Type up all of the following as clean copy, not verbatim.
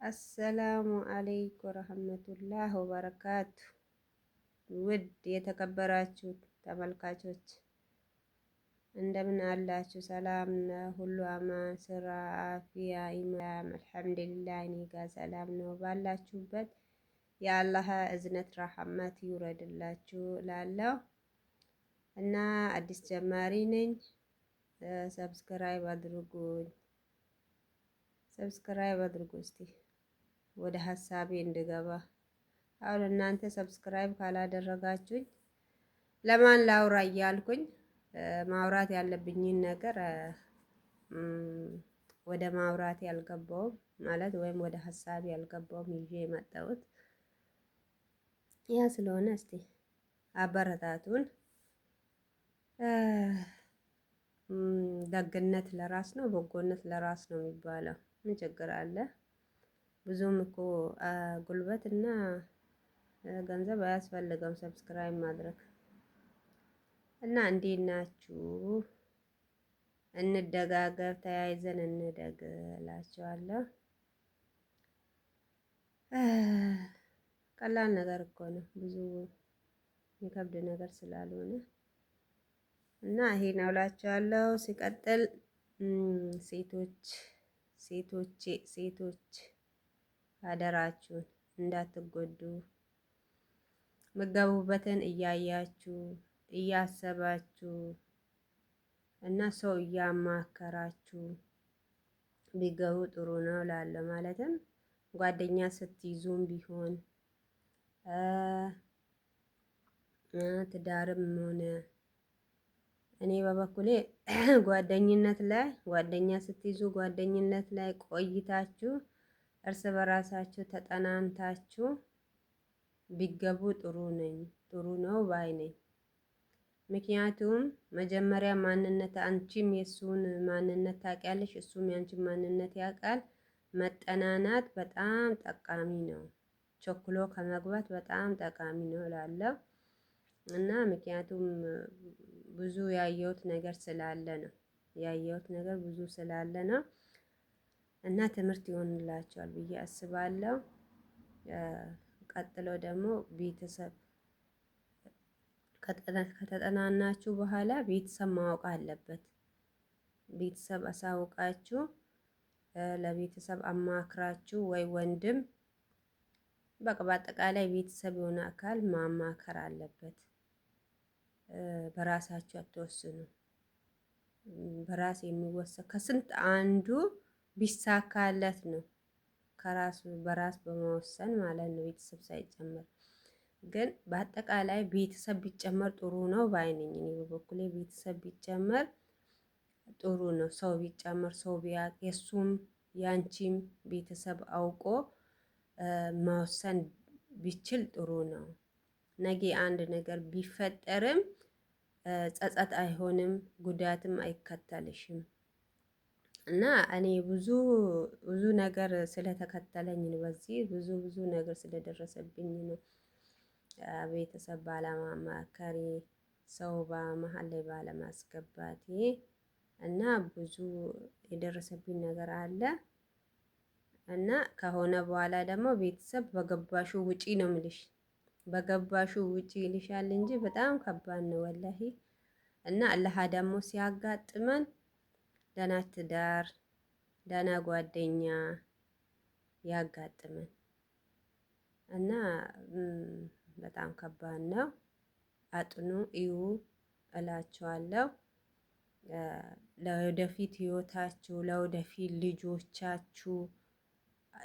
አሰላሙ አለይኩም ወረህመቱላህ ወበረካቱ። ውድ የተከበራችሁ ተመልካቾች እንደምን አላችሁ? ሰላም ነው? ሁሉ አማን፣ ስራ፣ አፍያ፣ ኢማም አልሐምዱሊላህ። እኔ ጋር ሰላም ነው። ባላችሁበት የአላህ እዝነት ረሐመት ይውረድላችሁ ላለው እና አዲስ ጀማሪ ነኝ። ሰብስክራይብ አድርጉኝ፣ ሰብስክራይብ አድርጉ እስቲ ወደ ሀሳቤ እንድገባ። አሁን እናንተ ሰብስክራይብ ካላደረጋችሁኝ ለማን ላውራ እያልኩኝ ማውራት ያለብኝን ነገር ወደ ማውራት ያልገባውም ማለት ወይም ወደ ሀሳቤ ያልገባውም ይዤ የመጣሁት ያ ስለሆነ እስቲ አበረታቱን። ደግነት ለራስ ነው፣ በጎነት ለራስ ነው የሚባለው። ምን ችግር አለ? ብዙም እኮ ጉልበት እና ገንዘብ አያስፈልገውም ሰብስክራይብ ማድረግ። እና እንዴት ናችሁ? እንደጋገፍ፣ ተያይዘን እንደግ እላችኋለሁ። ቀላል ነገር እኮ ነው፣ ብዙ የሚከብድ ነገር ስላልሆነ እና ይሄን አውላችኋለሁ። ሲቀጥል ሴቶች አደራችሁን እንዳትጎዱ፣ ምገቡበትን እያያችሁ እያሰባችሁ እና ሰው እያማከራችሁ ቢገቡ ጥሩ ነው እላለሁ። ማለትም ጓደኛ ስትይዙም ቢሆን ትዳርም ሆነ እኔ በበኩሌ ጓደኛ ስትይዙ ጓደኝነት ላይ ቆይታችሁ እርስ በራሳችሁ ተጠናንታችሁ ቢገቡ ጥሩ ነው ባይ ነኝ። ምክንያቱም መጀመሪያ ማንነት አንቺም የሱን ማንነት ታውቂያለሽ፣ እሱም ያንቺን ማንነት ያውቃል። መጠናናት በጣም ጠቃሚ ነው። ቸኩሎ ከመግባት በጣም ጠቃሚ ነው እላለሁ እና ምክንያቱም ብዙ ያየሁት ነገር ስላለ ነው ብዙ ስላለ ነው እና ትምህርት ይሆንላቸዋል ብዬ አስባለሁ። ቀጥሎ ደግሞ ቤተሰብ ከተጠናናችሁ በኋላ ቤተሰብ ማወቅ አለበት። ቤተሰብ አሳውቃችሁ ለቤተሰብ አማክራችሁ ወይ ወንድም በቃ በአጠቃላይ ቤተሰብ የሆነ አካል ማማከር አለበት። በራሳችሁ አትወስኑ። በራስ የሚወሰን ከስንት አንዱ ቢሳካለት ነው በራስ በመወሰን ማለት ነው፣ ቤተሰብ ሳይጨመር። ግን በአጠቃላይ ቤተሰብ ቢጨመር ጥሩ ነው ባይ ነኝ። እኔ በበኩሌ ቤተሰብ ቢጨመር ጥሩ ነው። ሰው ቢጨመር ሰው ቢያውቅ የእሱም ያንቺም ቤተሰብ አውቆ መወሰን ቢችል ጥሩ ነው። ነገ አንድ ነገር ቢፈጠርም ጸጸት አይሆንም፣ ጉዳትም አይከተልሽም። እና እኔ ብዙ ነገር ስለተከተለኝ ነው፣ በዚህ ብዙ ነገር ስለደረሰብኝ ነው ቤተሰብ ባለማማከሬ፣ ሰው በመሀል ላይ ባለማስገባቴ እና ብዙ የደረሰብኝ ነገር አለ። እና ከሆነ በኋላ ደግሞ ቤተሰብ በገባሹ ውጪ ነው የሚልሽ፣ በገባሹ ውጪ ይልሻል እንጂ በጣም ከባድ ነው ወላሂ። እና አላህ ደግሞ ሲያጋጥመን ደህና ትዳር ደህና ጓደኛ ያጋጥመን እና በጣም ከባድ ነው። አጥኑ እዩ እላችኋለሁ። ለወደፊት ህይወታችሁ፣ ለወደፊት ልጆቻችሁ፣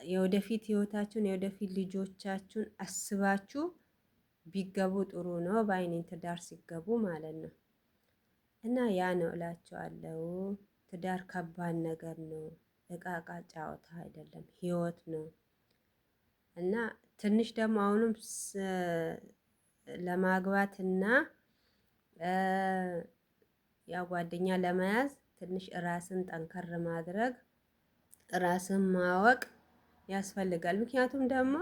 የወደፊት ህይወታችሁን የወደፊት ልጆቻችሁን አስባችሁ ቢገቡ ጥሩ ነው በአይኔን ትዳር ሲገቡ ማለት ነው። እና ያ ነው እላችኋለሁ። ትዳር ከባድ ነገር ነው። እቃ ጫወታ አይደለም፣ ህይወት ነው። እና ትንሽ ደግሞ አሁንም ለማግባትና ያው ጓደኛ ለመያዝ ትንሽ ራስን ጠንከር ማድረግ ራስን ማወቅ ያስፈልጋል። ምክንያቱም ደግሞ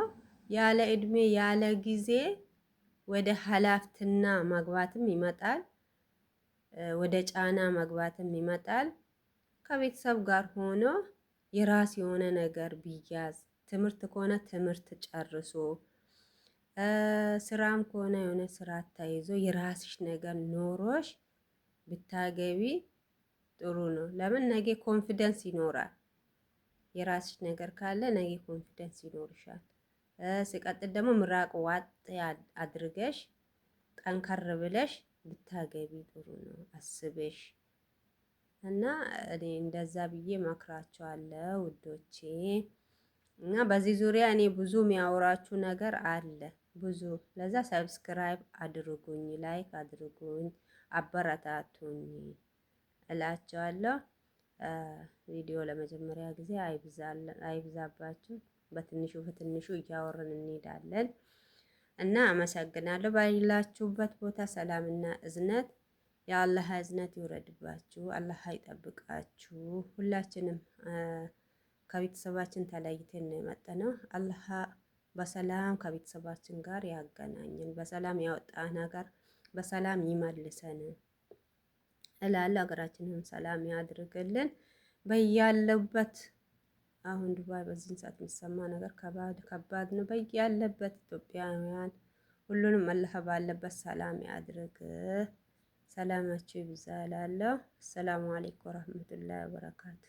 ያለ እድሜ ያለ ጊዜ ወደ ሀላፍትና መግባትም ይመጣል፣ ወደ ጫና መግባትም ይመጣል። ከቤተሰብ ጋር ሆኖ የራስ የሆነ ነገር ቢያዝ ትምህርት ከሆነ ትምህርት ጨርሶ ስራም ከሆነ የሆነ ስራ ተይዞ የራስሽ ነገር ኖሮሽ ብታገቢ ጥሩ ነው። ለምን ነገ ኮንፊደንስ ይኖራል። የራስሽ ነገር ካለ ነገ ኮንፊደንስ ይኖርሻል። ሲቀጥል ደግሞ ምራቅ ዋጥ አድርገሽ ጠንከር ብለሽ ብታገቢ ጥሩ ነው አስበሽ እና እኔ እንደዛ ብዬ መክራቸዋለሁ ውዶቼ። እና በዚህ ዙሪያ እኔ ብዙ የሚያወራችሁ ነገር አለ ብዙ። ለዛ ሰብስክራይብ አድርጉኝ፣ ላይክ አድርጉኝ፣ አበረታቱኝ እላቸዋለሁ። ቪዲዮ ለመጀመሪያ ጊዜ አይብዛባችሁ፣ በትንሹ በትንሹ እያወረን እንሄዳለን እና አመሰግናለሁ። ባላችሁበት ቦታ ሰላምና እዝነት የአላህ እዝነት ይውረድባችሁ፣ አላህ ይጠብቃችሁ። ሁላችንም ከቤተሰባችን ተለይተን ነው የመጣነው። አላህ በሰላም ከቤተሰባችን ጋር ያገናኘን፣ በሰላም ያወጣ ነገር በሰላም ይመልሰን እላለሁ። ሀገራችንን ሰላም ያድርግልን በያለበት። አሁን ዱባይ በዚህን ሰዓት የሚሰማ ነገር ከባድ ነው። በያለበት ኢትዮጵያውያን ሁሉንም አላህ ባለበት ሰላም ያድርግ። ሰላማችሁ ይብዛ እላለሁ። አሰላሙ አለይኩም ወራህመቱላሂ ወበረካቱ።